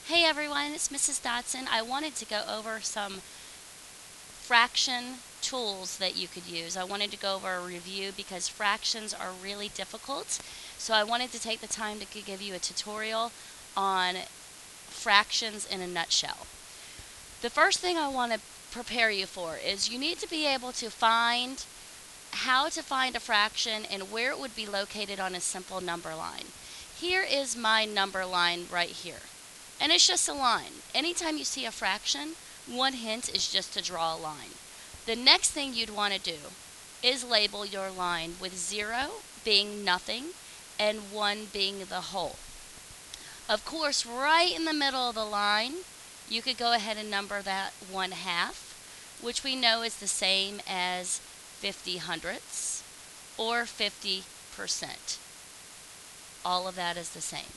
Hey everyone, it's Mrs. Dotson. I wanted to go over some fraction tools that you could use. I wanted to go over a review because fractions are really difficult. So I wanted to take the time to give you a tutorial on fractions in a nutshell. The first thing I want to prepare you for is you need to be able to find how to find a fraction and where it would be located on a simple number line. Here is my number line right here. And it's just a line. Anytime you see a fraction, one hint is just to draw a line. The next thing you'd want to do is label your line with 0 being nothing and 1 being the whole. Of course, right in the middle of the line, you could go ahead and number that 1/2, which we know is the same as 50 hundredths or 50%. All of that is the same.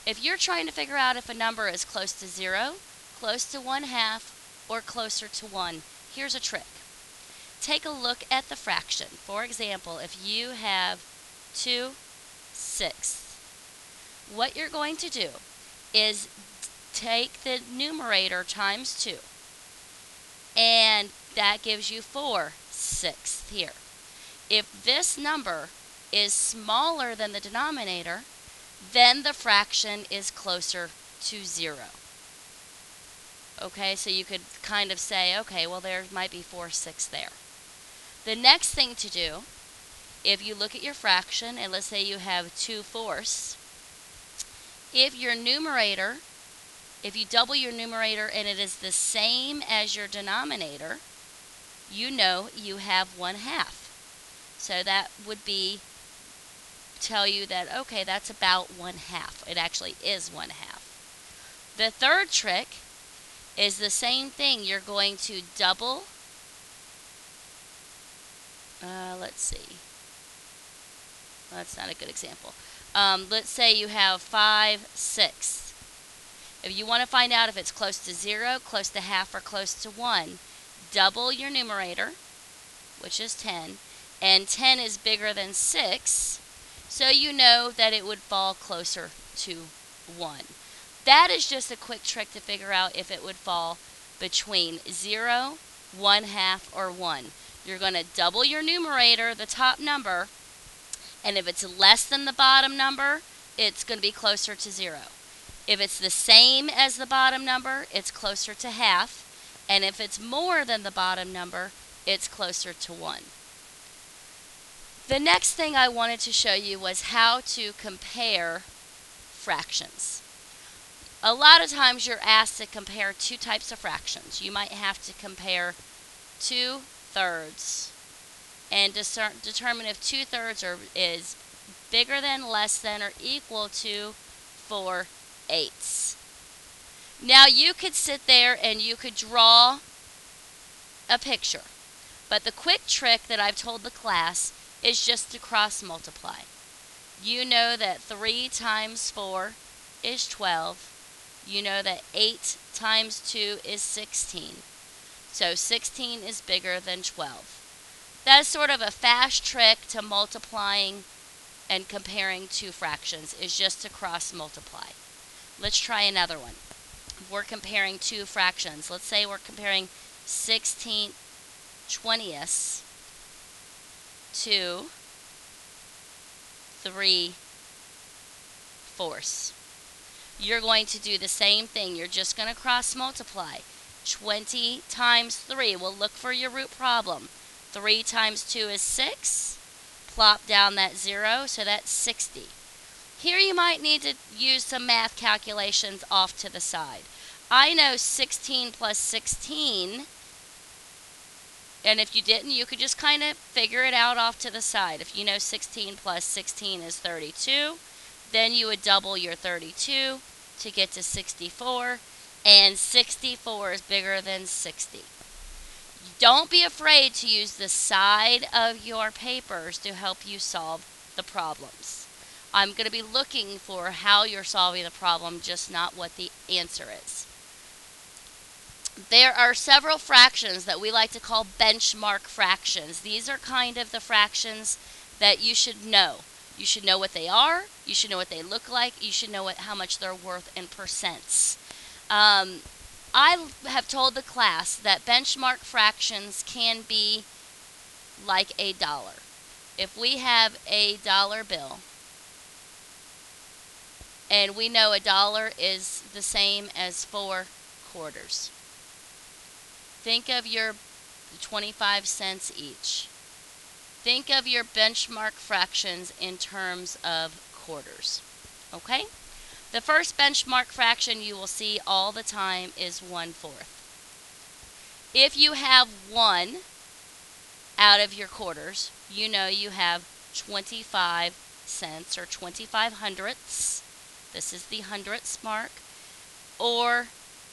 If you're trying to figure out if a number is close to 0, close to 1/2, or closer to 1, here's a trick. Take a look at the fraction. For example, if you have 2/6, what you're going to do is take the numerator times 2, and that gives you 4/6 here. If this number is smaller than the denominator, then the fraction is closer to 0. Okay, so you could kind of say, okay, well there might be 4/6 there. The next thing to do, if you look at your fraction, and let's say you have 2/4, if you double your numerator and it is the same as your denominator, you know you have 1/2. So that would tell you that, okay, that's about 1/2. It actually is 1/2. The third trick is the same thing. You're going to double, let's see, that's not a good example. Let's say you have 5/6. If you want to find out if it's close to 0, close to 1/2, or close to 1, double your numerator, which is 10, and 10 is bigger than 6, so you know that it would fall closer to 1. That is just a quick trick to figure out if it would fall between 0, 1/2, or 1. You're going to double your numerator, the top number, and if it's less than the bottom number, it's going to be closer to 0. If it's the same as the bottom number, it's closer to 1/2, and if it's more than the bottom number, it's closer to 1. The next thing I wanted to show you was how to compare fractions. A lot of times you're asked to compare two types of fractions. You might have to compare 2/3 and determine if 2/3 is bigger than, less than, or equal to 4/8. Now you could sit there and you could draw a picture, but the quick trick that I've told the class is just to cross multiply. You know that 3 times 4 is 12. You know that 8 times 2 is 16. So 16 is bigger than 12. That's sort of a fast trick to multiplying and comparing two fractions, is just to cross multiply. Let's try another one. We're comparing two fractions. Let's say we're comparing 16/20 to 3/4. You're going to do the same thing. You're just going to cross multiply. 20 times 3. We'll look for your root problem. 3 times 2 is 6. Plop down that 0, so that's 60. Here you might need to use some math calculations off to the side. I know 16 plus 16, and if you didn't, you could just kind of figure it out off to the side. If you know 16 plus 16 is 32, then you would double your 32 to get to 64, and 64 is bigger than 60. Don't be afraid to use the side of your papers to help you solve the problems. I'm going to be looking for how you're solving the problem, just not what the answer is. There are several fractions that we like to call benchmark fractions. These are kind of the fractions that you should know. You should know what they are. You should know what they look like. You should know how much they're worth in percents. I have told the class that benchmark fractions can be like a dollar. If we have a dollar bill, and we know a dollar is the same as 4 quarters. Think of your 25 cents each. Think of your benchmark fractions in terms of quarters. Okay? The first benchmark fraction you will see all the time is 1/4. If you have 1 out of your quarters, you know you have 25 cents or 25 hundredths. This is the hundredths mark, or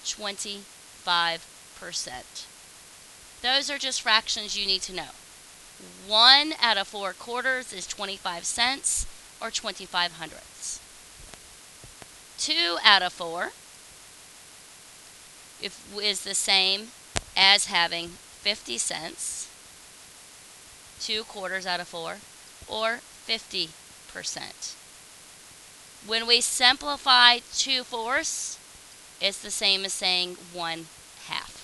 25%. Those are just fractions you need to know. 1 out of 4 quarters is 25 cents or 25 hundredths. 2 out of 4 is the same as having 50 cents, 2 quarters out of 4, or 50%. When we simplify 2/4, it's the same as saying 1/2.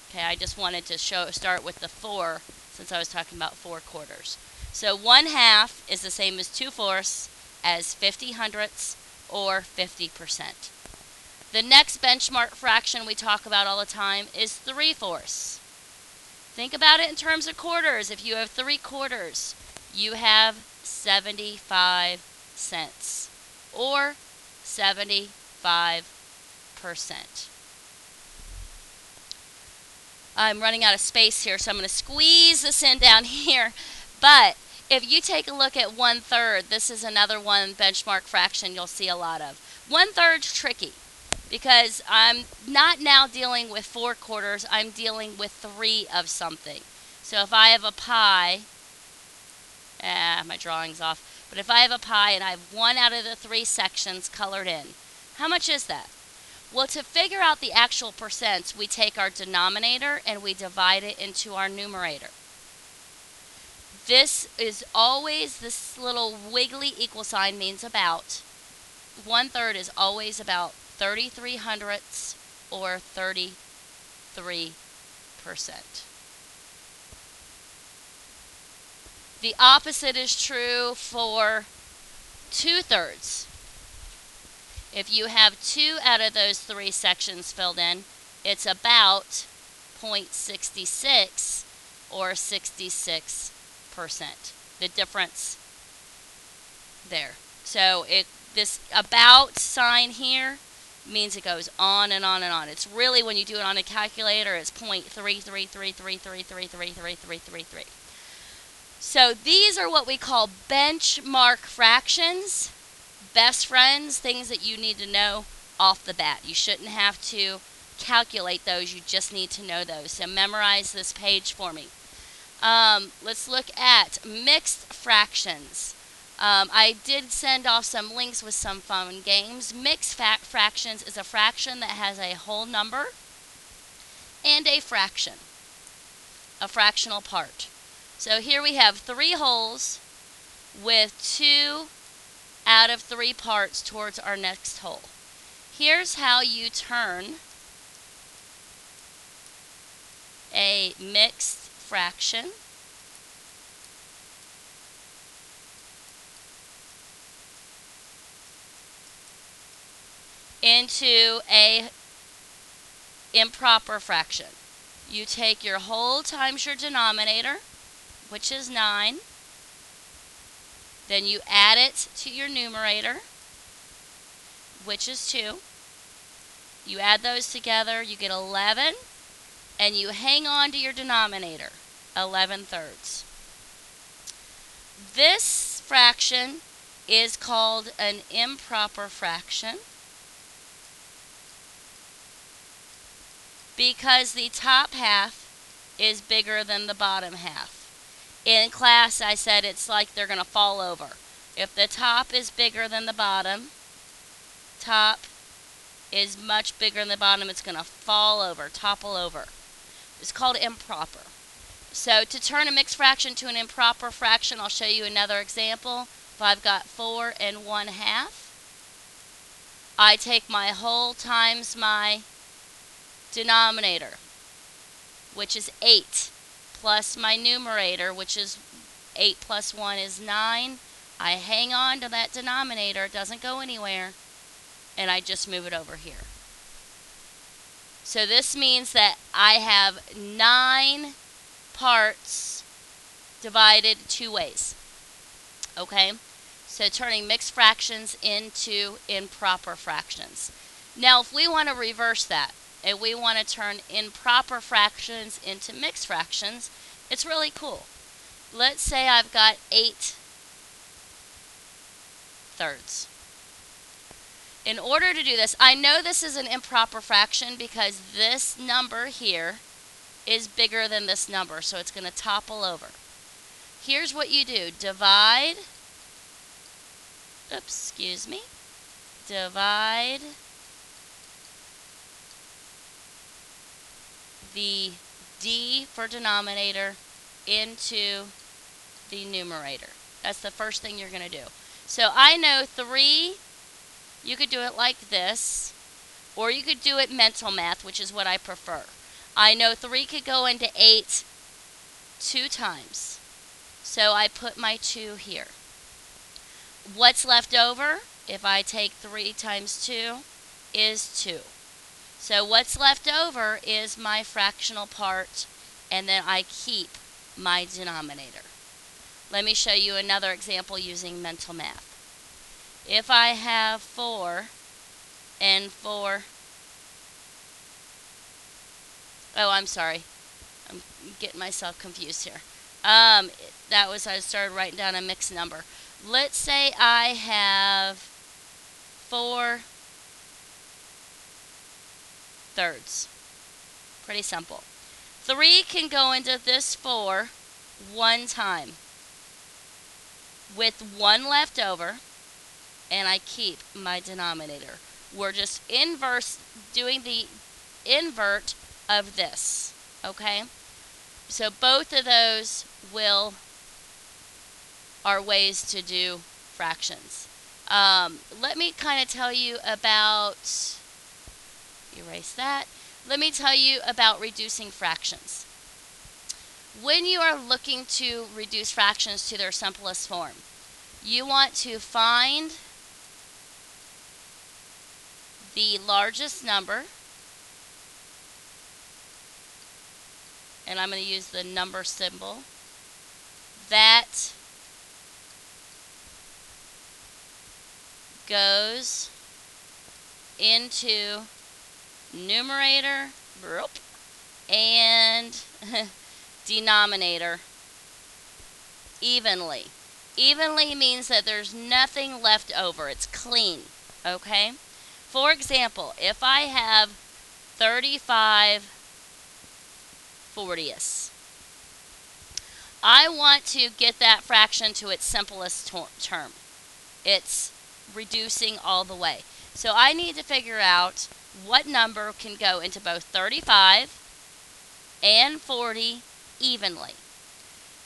Okay, I just wanted to start with the 4 since I was talking about 4 quarters. So 1/2 is the same as 2/4 as 50 hundredths or 50%. The next benchmark fraction we talk about all the time is 3/4. Think about it in terms of quarters. If you have 3 quarters, you have 75 cents or 75%. I'm running out of space here, so I'm going to squeeze this in down here. But if you take a look at 1/3, this is another one benchmark fraction you'll see a lot of. 1/3's tricky because I'm not now dealing with 4 quarters, I'm dealing with 3 of something. So if I have a pie, my drawing's off, but if I have a pie and I have 1 out of the 3 sections colored in, how much is that? Well, to figure out the actual percents, we take our denominator and we divide it into our numerator. This is always, this little wiggly equal sign means about. 1/3 is always about 33 hundredths or 33%. The opposite is true for 2/3. If you have 2 out of those 3 sections filled in, it's about 0.66 or 66%. The difference there. So this about sign here means it goes on and on and on. It's really, when you do it on a calculator, it's 0.33333333333. So these are what we call benchmark fractions. Best friends, things that you need to know off the bat. You shouldn't have to calculate those, you just need to know those. So memorize this page for me. Let's look at mixed fractions. I did send off some links with some fun games. Mixed fractions is a fraction that has a whole number and a fraction, a fractional part. So here we have 3 wholes with 2 out of 3 parts towards our next whole. Here's how you turn a mixed fraction into a improper fraction. You take your whole times your denominator, which is 9. Then you add it to your numerator, which is 2. You add those together, you get 11, and you hang on to your denominator, 11/3. This fraction is called an improper fraction because the top half is bigger than the bottom half. In class, I said it's like they're going to fall over. If the top is bigger than the bottom, top is much bigger than the bottom, it's going to fall over, topple over. It's called improper. So to turn a mixed fraction to an improper fraction, I'll show you another example. If I've got 4 1/2, I take my whole times my denominator, which is 8, plus my numerator, which is 8 plus 1 is 9. I hang on to that denominator, it doesn't go anywhere, and I just move it over here. So this means that I have 9 parts divided 2 ways. Okay? So turning mixed fractions into improper fractions. Now if we want to reverse that, and we want to turn improper fractions into mixed fractions, it's really cool. Let's say I've got 8 thirds. In order to do this, I know this is an improper fraction because this number here is bigger than this number, so it's going to topple over. Here's what you do. Divide, divide the d for denominator into the numerator. That's the first thing you're going to do. So I know 3, you could do it like this, or you could do it mental math, which is what I prefer. I know 3 could go into 8 2 times. So I put my 2 here. What's left over, if I take 3 times 2, is 2. So what's left over is my fractional part, and then I keep my denominator. Let me show you another example using mental math. If I have 4 and 4, oh, I'm sorry. I'm getting myself confused here. I started writing down a mixed number. Let's say I have 4 thirds. Pretty simple. 3 can go into this 4 one time with 1 left over, and I keep my denominator. We're just doing the invert of this, okay? So both of those are ways to do fractions. Let me kind of tell you about, erase that. Let me tell you about reducing fractions. When you are looking to reduce fractions to their simplest form, you want to find the largest number, and I'm going to use the number symbol, that goes into numerator and denominator evenly. Evenly means that there's nothing left over. It's clean, okay? For example, if I have 35/40ths, I want to get that fraction to its simplest term. It's reducing all the way. So I need to figure out what number can go into both 35 and 40 evenly.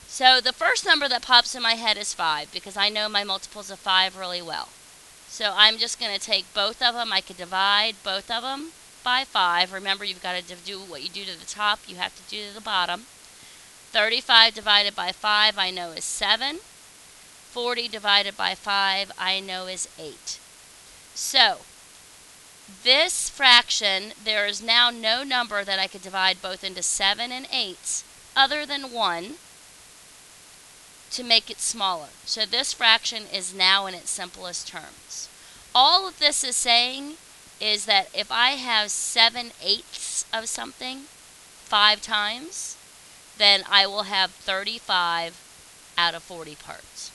So the first number that pops in my head is 5 because I know my multiples of 5 really well. So I'm just going to take both of them. I could divide both of them by 5. Remember, you've got to do what you do to the top, you have to do to the bottom. 35 divided by 5 I know is 7. 40 divided by 5 I know is 8. So this fraction, there is now no number that I could divide both into 7 and 8 other than 1 to make it smaller. So this fraction is now in its simplest terms. All of this is saying is that if I have 7/8 of something 5 times, then I will have 35 out of 40 parts.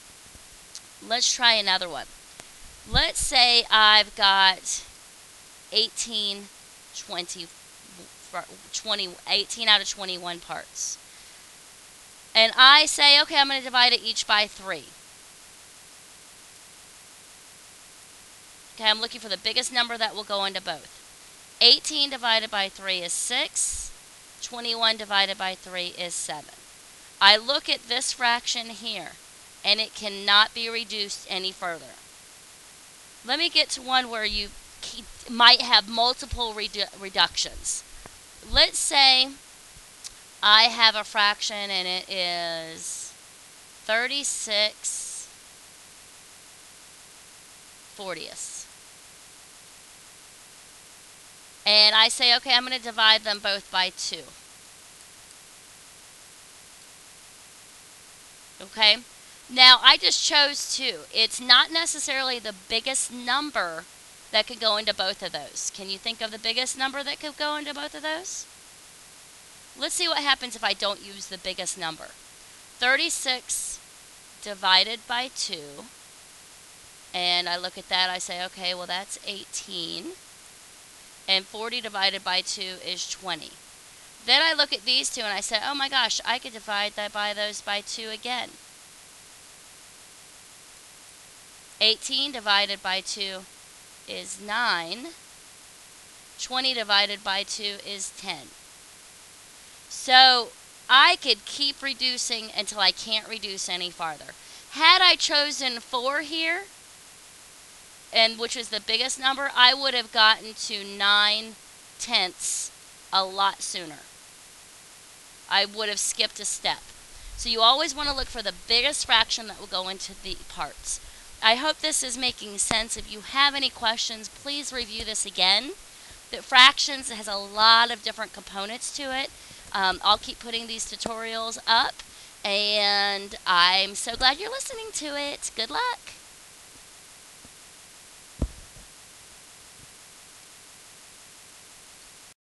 Let's try another one. Let's say I've got 18 out of 21 parts. And I say, okay, I'm going to divide it each by 3. Okay, I'm looking for the biggest number that will go into both. 18 divided by 3 is 6. 21 divided by 3 is 7. I look at this fraction here, and it cannot be reduced any further. Let me get to one where you might have multiple reductions. Let's say I have a fraction and it is 36/40. And I say, okay, I'm going to divide them both by 2. Okay? Now, I just chose 2. It's not necessarily the biggest number that could go into both of those. Can you think of the biggest number that could go into both of those? Let's see what happens if I don't use the biggest number. 36 divided by 2. And I look at that, I say, okay, well, that's 18. And 40 divided by 2 is 20. Then I look at these two and I say, oh my gosh, I could divide that by those by 2 again. 18 divided by 2 is 9. 20 divided by 2 is 10. So I could keep reducing until I can't reduce any farther. Had I chosen 4 here, and which was the biggest number, I would have gotten to 9/10 a lot sooner. I would have skipped a step. So you always want to look for the biggest fraction that will go into the parts. I hope this is making sense. If you have any questions, please review this again. The fractions has a lot of different components to it. I'll keep putting these tutorials up, and I'm so glad you're listening to it. Good luck.